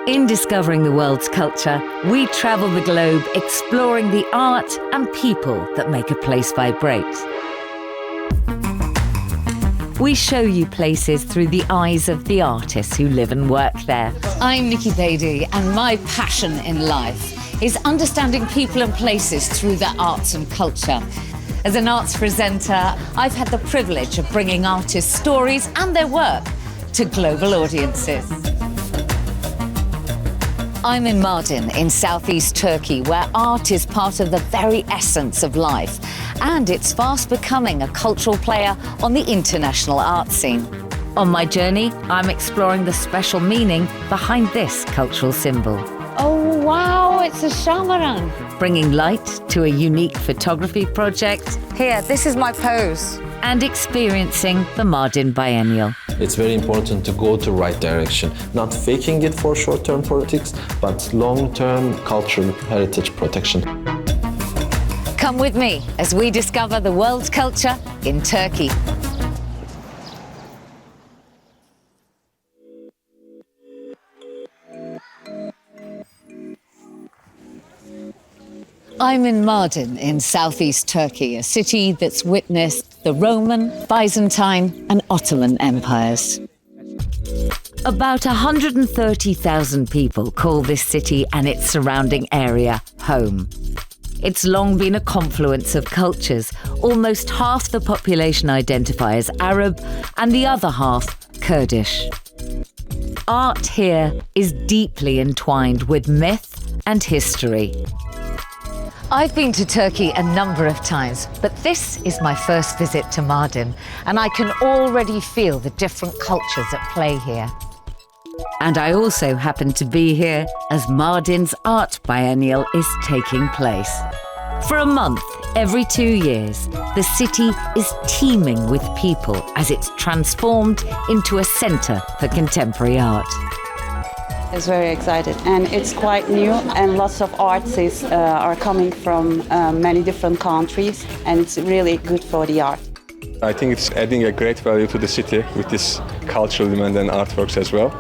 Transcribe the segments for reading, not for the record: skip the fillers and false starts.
In discovering the world's culture, we travel the globe exploring the art and people that make a place vibrate. We show you places through the eyes of the artists who live and work there. I'm Nikki Beatty, and my passion in life is understanding people and places through their arts and culture. As an arts presenter, I've had the privilege of bringing artists' stories and their work to global audiences. I'm in Mardin in southeast Turkey, where art is part of the very essence of life, and it's fast becoming a cultural player on the international art scene. On my journey, I'm exploring the special meaning behind this cultural symbol. Oh wow, it's a shamaran. Bringing light to a unique photography project. Here, this is my pose. And experiencing the Mardin Biennial. It's very important to go to right direction, not faking it for short-term politics, but long-term cultural heritage protection. Come with me as we discover the world's culture in Turkey. I'm in Mardin in southeast Turkey, a city that's witnessed the Roman, Byzantine and Ottoman empires. About 130,000 people call this city and its surrounding area home. It's long been a confluence of cultures. Almost half the population identify as Arab and the other half Kurdish. Art here is deeply entwined with myth and history. I've been to Turkey a number of times, but this is my first visit to Mardin, and I can already feel the different cultures at play here. And I also happen to be here as Mardin's Art Biennial is taking place. For a month, every 2 years, the city is teeming with people as it's transformed into a centre for contemporary art. Is very excited, and it's quite new, and lots of artists are coming from many different countries, and it's really good for the art. I think it's adding a great value to the city with this cultural demand and artworks as well.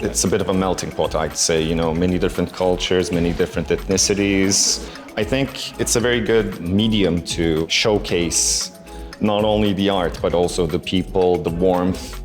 It's a bit of a melting pot, I'd say, many different cultures, many different ethnicities. I think it's a very good medium to showcase not only the art, but also the people, the warmth.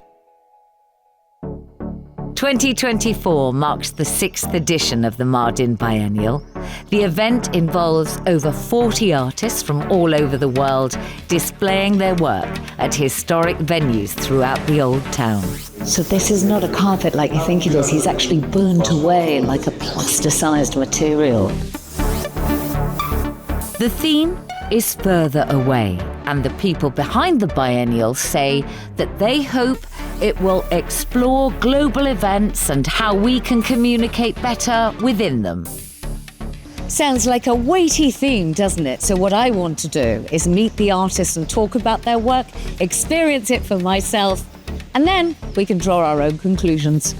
2024 marks the 6th edition of the Mardin Biennial. The event involves over 40 artists from all over the world displaying their work at historic venues throughout the old town. So this is not a carpet like you think it is. He's actually burnt away like a plaster-sized material. The theme is further away, and the people behind the biennial say that they hope it will explore global events and how we can communicate better within them. Sounds like a weighty theme, doesn't it? So what I want to do is meet the artists and talk about their work, experience it for myself, and then we can draw our own conclusions.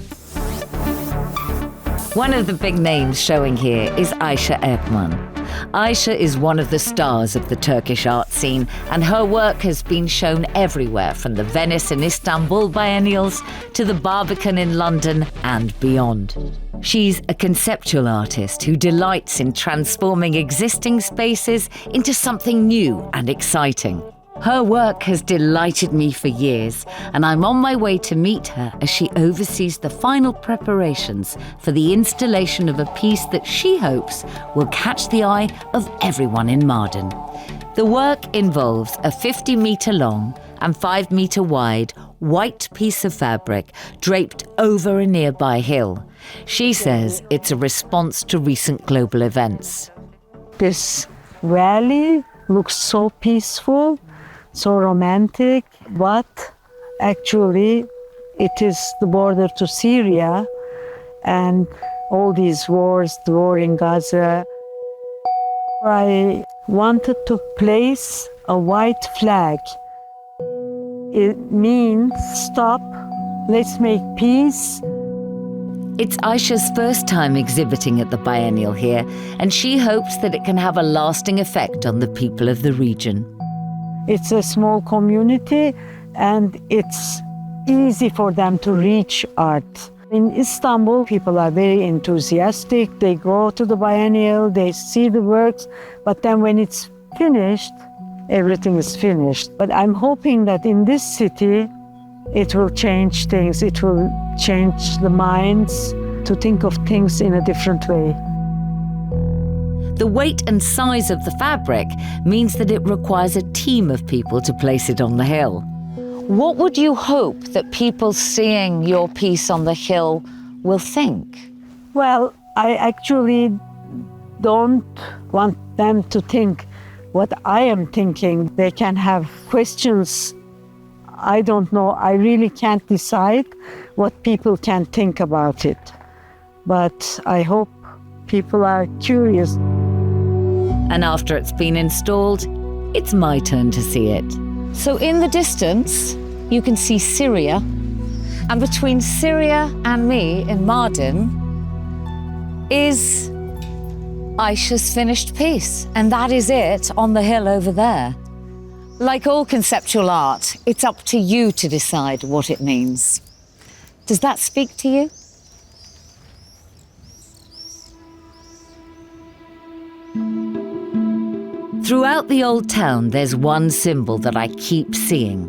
One of the big names showing here is Ayşe Erkman. Ayşe is one of the stars of the Turkish art scene, and her work has been shown everywhere, from the Venice and Istanbul biennials to the Barbican in London and beyond. She's a conceptual artist who delights in transforming existing spaces into something new and exciting. Her work has delighted me for years, and I'm on my way to meet her as she oversees the final preparations for the installation of a piece that she hopes will catch the eye of everyone in Mardin. The work involves a 50-metre long and 5-metre wide white piece of fabric draped over a nearby hill. She says it's a response to recent global events. This valley looks so peaceful, so romantic, but actually it is the border to Syria and all these wars, the war in Gaza. I wanted to place a white flag. It means stop, let's make peace. It's Ayşe's first time exhibiting at the biennial here, and she hopes that it can have a lasting effect on the people of the region. It's a small community and it's easy for them to reach art. In Istanbul, people are very enthusiastic. They go to the biennial, they see the works, but then when it's finished, everything is finished. But I'm hoping that in this city, it will change things. It will change the minds to think of things in a different way. The weight and size of the fabric means that it requires a team of people to place it on the hill. What would you hope that people seeing your piece on the hill will think? Well, I actually don't want them to think what I am thinking. They can have questions. I don't know. I really can't decide what people can think about it. But I hope people are curious. And after it's been installed, it's my turn to see it. So in the distance, you can see Syria. And between Syria and me in Mardin is Aisha's finished piece. And that is it on the hill over there. Like all conceptual art, it's up to you to decide what it means. Does that speak to you? Throughout the old town, there's one symbol that I keep seeing.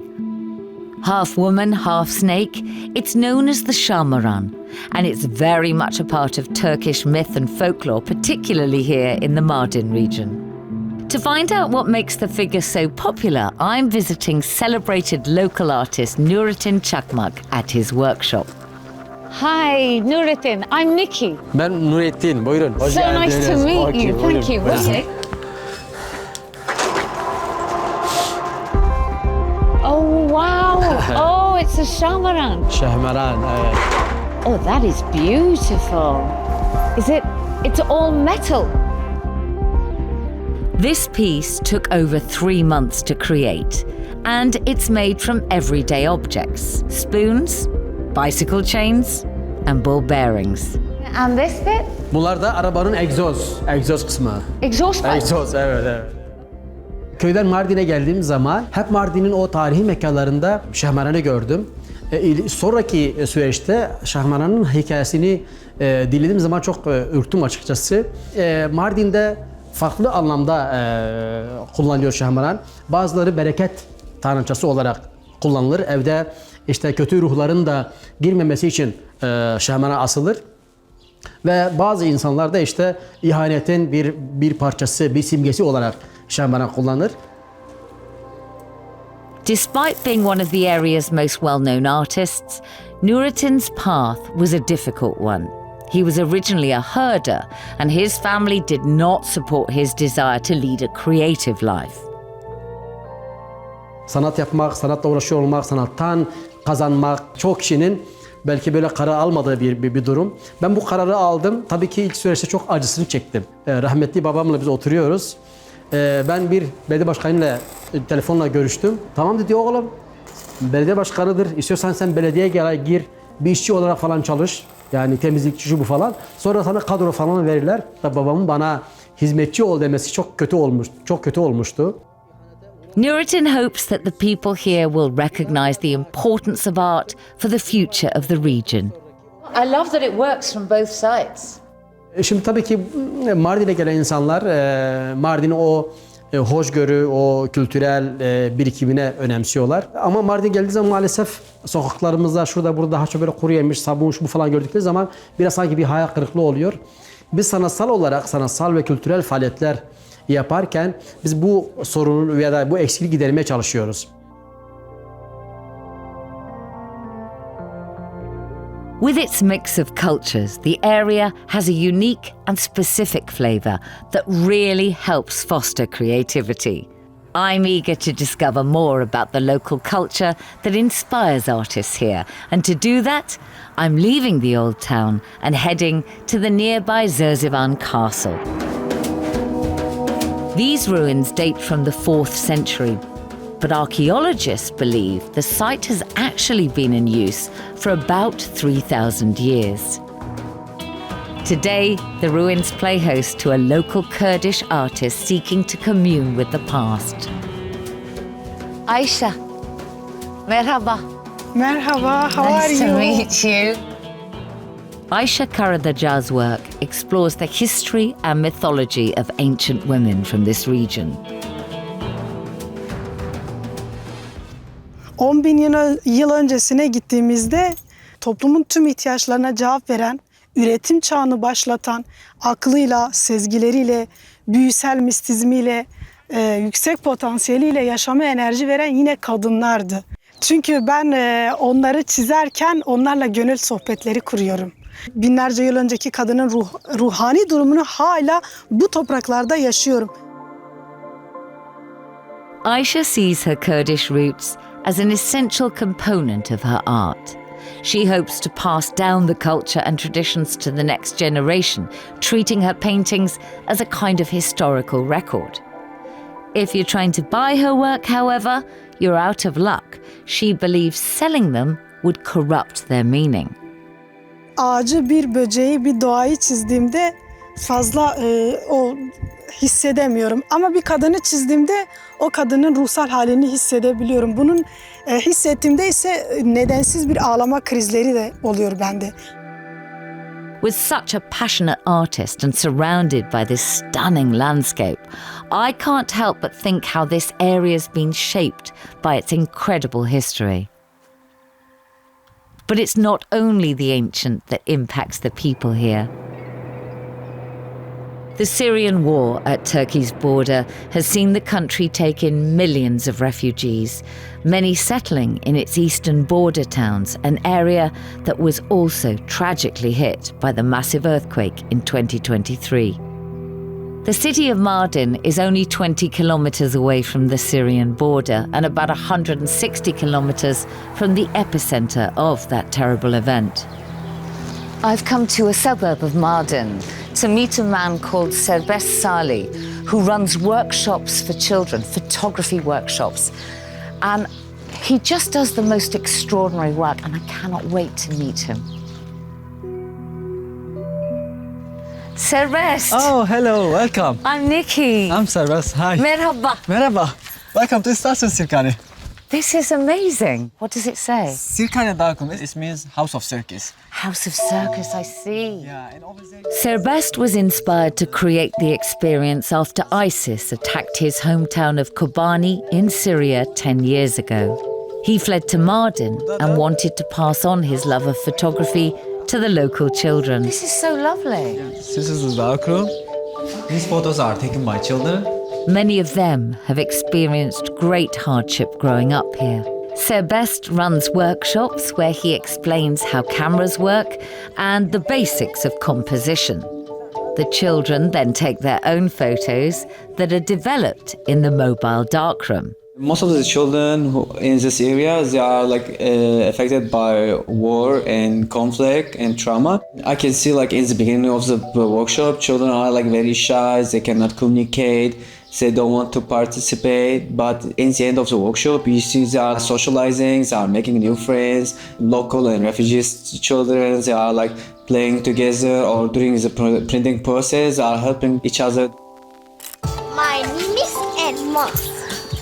Half woman, half snake, it's known as the Shamaran, and it's very much a part of Turkish myth and folklore, particularly here in the Mardin region. To find out what makes the figure so popular, I'm visiting celebrated local artist Nurettin Çakmak at his workshop. Hi, Nurettin. I'm Nikki. Ben Nurettin, buyurun. Hoş So nice to geldiniz. meet Okay, you. buyurun. Thank you. Really? Oh, wow. Oh, it's a shamaran. Şahmeran, evet. Oh, that is beautiful. It's all metal. This piece took over 3 months to create, and it's made from everyday objects: spoons, bicycle chains, and ball bearings. And this bit? Bunlar da arabanın egzoz kısmı. Exhaust pipe. Egzoz, evet. Köyden Mardin'e geldiğim zaman hep Mardin'in o tarihi mekanlarında Şahmeran'ı gördüm. Sonraki süreçte Şahmeran'ın hikayesini dinlediğim zaman çok ürktüm açıkçası. Mardin'de farklı anlamda kullanılıyor Şahmeran. Bazıları bereket tanrıçası olarak kullanılır. Evde işte kötü ruhların da girmemesi için Şahmeran asılır. Ve bazı insanlar da işte ihanetin bir parçası, bir simgesi olarak Şahmeran kullanır. Despite being one of the area's most well-known artists, Nurettin's path was a difficult one. He was originally a herder, and his family did not support his desire to lead a creative life. Sanat yapmak, sanatla uğraşıyor olmak, sanattan kazanmak çok kişinin belki böyle karar almadığı bir durum. Ben bu kararı aldım. Tabii ki ilk süreçte çok acısını çektim. Rahmetli babamla biz oturuyoruz. Ben bir belediye başkanıyla telefonla görüştüm. Tamam dedi oğlum, belediye başkanıdır. İstiyorsan sen belediyeye gir, bir işçi olarak falan çalış. Yani temizlikçi şu bu falan. Sonra sana kadro falan verirler. Babamın bana hizmetçi ol demesi çok kötü olmuştu. Nurettin hopes that the people here will recognize the importance of art for the future of the region. I love that it works from both sides. Şimdi tabii ki Mardin'e gelen insanlar Mardin'i o hoşgörü, o kültürel birikimine önemsiyorlar. Ama Mardin geldiği zaman maalesef sokaklarımızda şurada burada daha çok böyle kuru yemiş, sabun şu bu falan gördükleri zaman biraz sanki bir hayal kırıklığı oluyor. Biz sanatsal ve kültürel faaliyetler yaparken biz bu sorunu ya da bu eksikliği gidermeye çalışıyoruz. With its mix of cultures, the area has a unique and specific flavour that really helps foster creativity. I'm eager to discover more about the local culture that inspires artists here, and to do that, I'm leaving the old town and heading to the nearby Zerzivan Castle. These ruins date from the 4th century, but archaeologists believe the site has actually been in use for about 3,000 years. Today, the ruins play host to a local Kurdish artist seeking to commune with the past. Aisha, merhaba. Merhaba, how Nice are to you? meet you. Ayşe Karadacağ's work explores the history and mythology of ancient women from this region. 10.000 yıl öncesine gittiğimizde toplumun tüm ihtiyaçlarına cevap veren, üretim çağını başlatan, aklıyla, sezgileriyle, büyüsel mistizmiyle, yüksek potansiyeliyle yaşama enerji veren yine kadınlardı. Çünkü ben onları çizerken onlarla gönül sohbetleri kuruyorum. Binlerce yıl önceki kadının ruhani durumunu hala bu topraklarda yaşıyorum. Ayşe sees her Kurdish roots as an essential component of her art. She hopes to pass down the culture and traditions to the next generation, treating her paintings as a kind of historical record. If you're trying to buy her work, however, you're out of luck. She believes selling them would corrupt their meaning. Ağacı, bir böceği, bir doğayı çizdiğimde fazla o hissedemiyorum. Ama bir kadını çizdiğimde o kadının ruhsal halini hissedebiliyorum. Bunun hissettiğimde ise nedensiz bir ağlama krizleri de oluyor bende. With such a passionate artist and surrounded by this stunning landscape, I can't help but think how this area's been shaped by its incredible history. But it's not only the ancient that impacts the people here. The Syrian war at Turkey's border has seen the country take in millions of refugees, many settling in its eastern border towns, an area that was also tragically hit by the massive earthquake in 2023. The city of Mardin is only 20 kilometers away from the Syrian border and about 160 kilometers from the epicenter of that terrible event. I've come to a suburb of Mardin to meet a man called Serbest Salih, who runs workshops for children, photography workshops. And he just does the most extraordinary work, and I cannot wait to meet him. Serbest! Oh, hello, welcome. I'm Nikki. I'm Serbest, hi. Merhaba. Merhaba. Welcome to Station Sirkani. This is amazing. What does it say? Sirkani Darkum, it means House of Circus. House of Circus, I see. Yeah, and over there... Serbest was inspired to create the experience after ISIS attacked his hometown of Kobani in Syria 10 years ago. He fled to Mardin and wanted to pass on his love of photography to the local children. This is so lovely. This is the darkroom. These photos are taken by children. Many of them have experienced great hardship growing up here. Serbest runs workshops where he explains how cameras work and the basics of composition. The children then take their own photos that are developed in the mobile darkroom. Most of the children in this area, they are affected by war and conflict and trauma. I can see in the beginning of the workshop, children are very shy, they cannot communicate, they don't want to participate. But in the end of the workshop, you see they are socializing, they are making new friends. Local and refugees children, they are playing together, or during the printing process, are helping each other. My name is Edmond.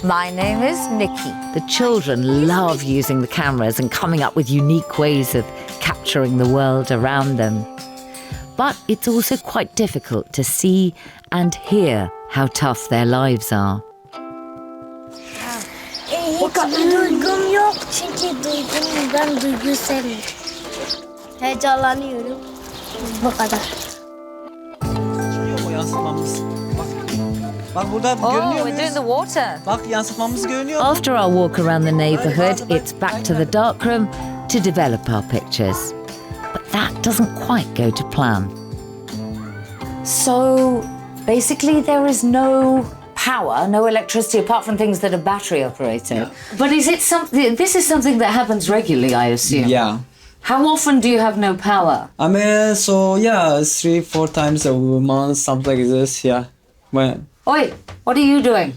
My name is Nikki. The children love using the cameras and coming up with unique ways of capturing the world around them. But it's also quite difficult to see and hear how tough their lives are. Hiç duygum yok çünkü ben duygusalım. Heyecanlanıyorum. Bu kadar. Yansıtmamız. Bak burada Oh, görünüyor we're muyuz? doing the water. Bak yansıtmamız görünüyor. After our walk around the neighbourhood, it's back to the darkroom to develop our pictures. But that doesn't quite go to plan. So basically there is no power, no electricity apart from things that are battery operated. Yeah. But is it something, this is something that happens regularly, I assume? Yeah. How often do you have no power? I mean, so yeah, 3-4 times a month, something like this, yeah. When Oi, what are you doing?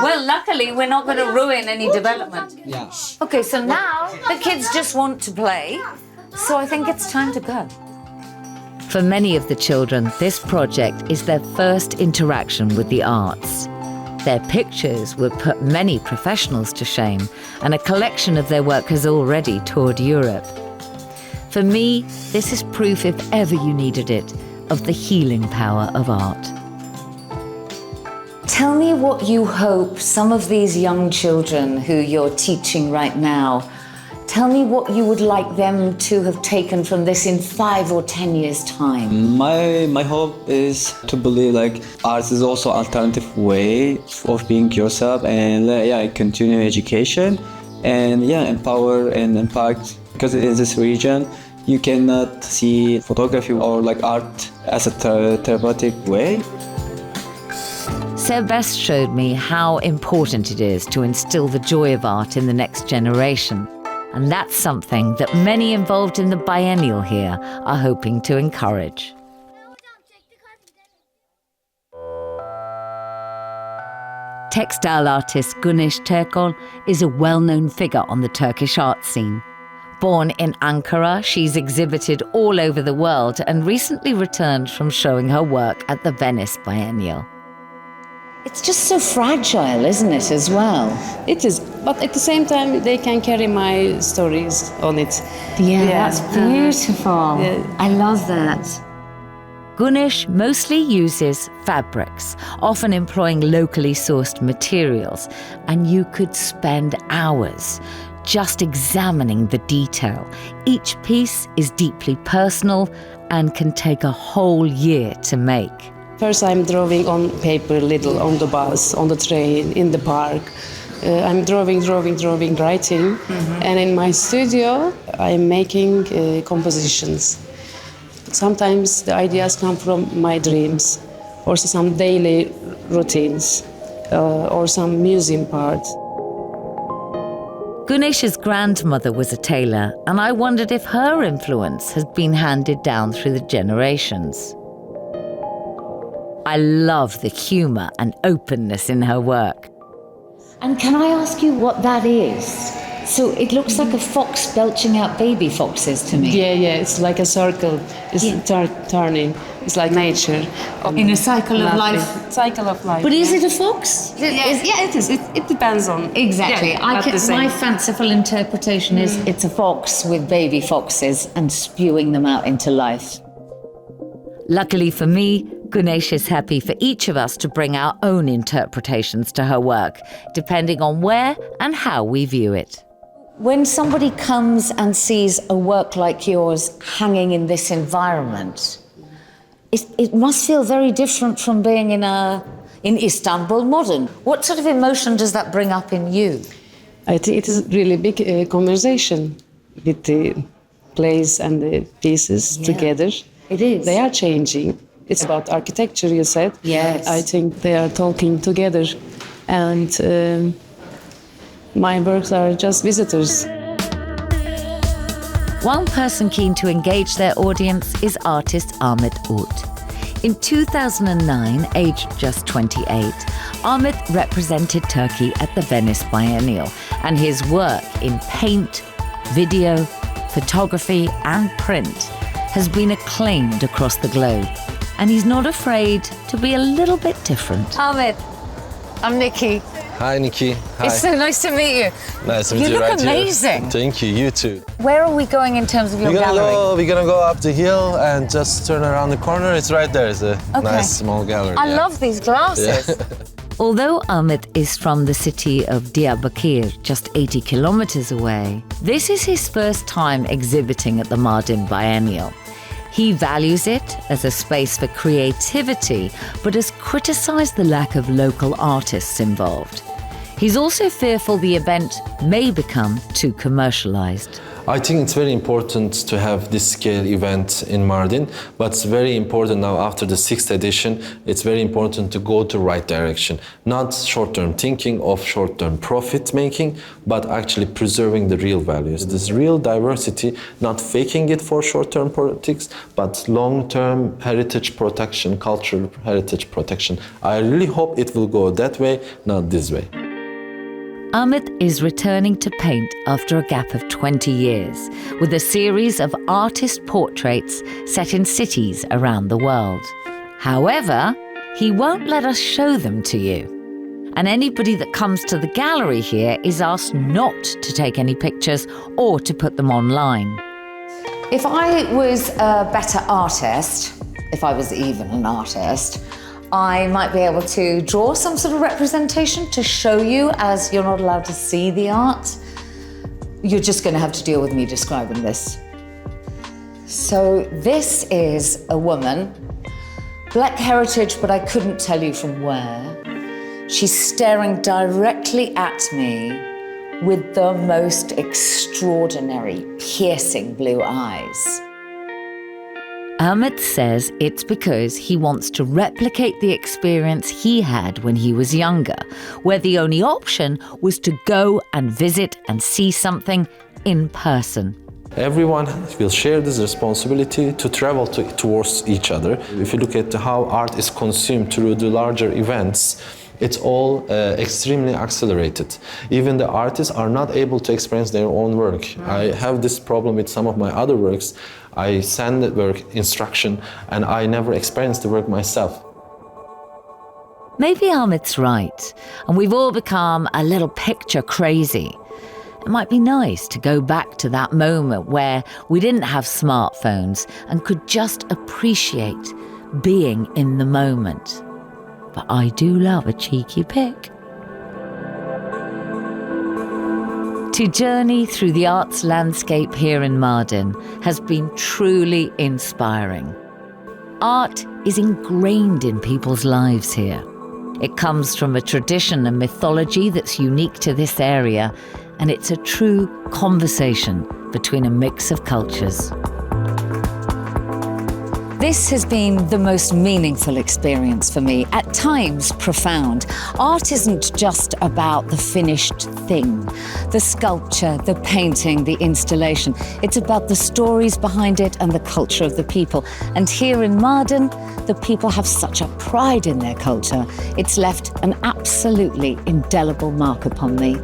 Well, luckily we're not going to ruin any development. yeah. Okay, so now the kids just want to play, so I think it's time to go. For many of the children, this project is their first interaction with the arts. Their pictures would put many professionals to shame, and a collection of their work has already toured Europe. For me, this is proof, if ever you needed it, of the healing power of art. Tell me what you hope some of these young children who you're teaching right now, tell me what you would like them to have taken from this in 5 or 10 years' time. My hope is to believe like art is also an alternative way of being yourself, and continue education and empower and impact, because in this region you cannot see photography or like art as a therapeutic way. Serbest showed me how important it is to instill the joy of art in the next generation. And that's something that many involved in the biennial here are hoping to encourage. Textile artist Güneş Terkol is a well-known figure on the Turkish art scene. Born in Ankara, she's exhibited all over the world and recently returned from showing her work at the Venice Biennial. It's just so fragile, isn't it, as well? It is, but at the same time, they can carry my stories on it. Yeah, that's beautiful. I love that. Güneş mostly uses fabrics, often employing locally sourced materials, and you could spend hours just examining the detail. Each piece is deeply personal and can take a whole year to make. First, I'm drawing on paper, little on the bus, on the train, in the park. I'm drawing, writing. And in my studio, I'm making compositions. Sometimes the ideas come from my dreams, or some daily routines, or some museum parts. Güneş's grandmother was a tailor, and I wondered if her influence has been handed down through the generations. I love the humour and openness in her work. And can I ask you what that is? So it looks like a fox belching out baby foxes to me. Yeah, it's like a circle. It's turning. It's like nature. In a cycle of life. Cycle of life. But is it a fox? It is. It depends on. Exactly. Yeah, my fanciful interpretation is it's a fox with baby foxes and spewing them out into life. Luckily for me, Güneş is happy for each of us to bring our own interpretations to her work, depending on where and how we view it. When somebody comes and sees a work like yours hanging in this environment, it must feel very different from being in Istanbul Modern. What sort of emotion does that bring up in you? I think it is really big conversation with the plays and the pieces together. It is. They are changing. It's about architecture, you said. Yes. I think they are talking together, and my works are just visitors. One person keen to engage their audience is artist Ahmet Ut. In 2009, aged just 28, Ahmet represented Turkey at the Venice Biennial, and his work in paint, video, photography and print has been acclaimed across the globe. And he's not afraid to be a little bit different. Ahmet, I'm Nikki. Hi, Nikki. Hi. It's so nice to meet you. Nice to meet you. You look right amazing. Here. Thank you. You too. Where are we going in terms of your gallery? We're gonna go up the hill and just turn around the corner. It's right there. It's a nice small gallery. I love these glasses. Yeah. Although Ahmet is from the city of Diyarbakir, just 80 kilometers away, this is his first time exhibiting at the Mardin Biennial. He values it as a space for creativity, but has criticized the lack of local artists involved. He's also fearful the event may become too commercialized. I think it's very important to have this scale event in Mardin, but it's very important now after the 6th edition, it's very important to go to right direction. Not short-term thinking of short-term profit making, but actually preserving the real values. This real diversity, not faking it for short-term politics, but long-term heritage protection, cultural heritage protection. I really hope it will go that way, not this way. Ahmet is returning to paint after a gap of 20 years with a series of artist portraits set in cities around the world. However, he won't let us show them to you. And anybody that comes to the gallery here is asked not to take any pictures or to put them online. If I was a better artist, if I was even an artist, I might be able to draw some sort of representation to show you, as you're not allowed to see the art. You're just going to have to deal with me describing this. So this is a woman, black heritage, but I couldn't tell you from where. She's staring directly at me with the most extraordinary, piercing blue eyes. Ahmed says it's because he wants to replicate the experience he had when he was younger, where the only option was to go and visit and see something in person. Everyone will share this responsibility to travel towards each other. If you look at how art is consumed through the larger events, it's all extremely accelerated. Even the artists are not able to experience their own work. I have this problem with some of my other works. I send the work instruction and I never experience the work myself. Maybe Ahmed's right, and we've all become a little picture crazy. It might be nice to go back to that moment where we didn't have smartphones and could just appreciate being in the moment. But I do love a cheeky pic. To journey through the arts landscape here in Mardin has been truly inspiring. Art is ingrained in people's lives here. It comes from a tradition and mythology that's unique to this area, and it's a true conversation between a mix of cultures. This has been the most meaningful experience for me, at times profound. Art isn't just about the finished thing, the sculpture, the painting, the installation. It's about the stories behind it and the culture of the people. And here in Mardin, the people have such a pride in their culture. It's left an absolutely indelible mark upon me.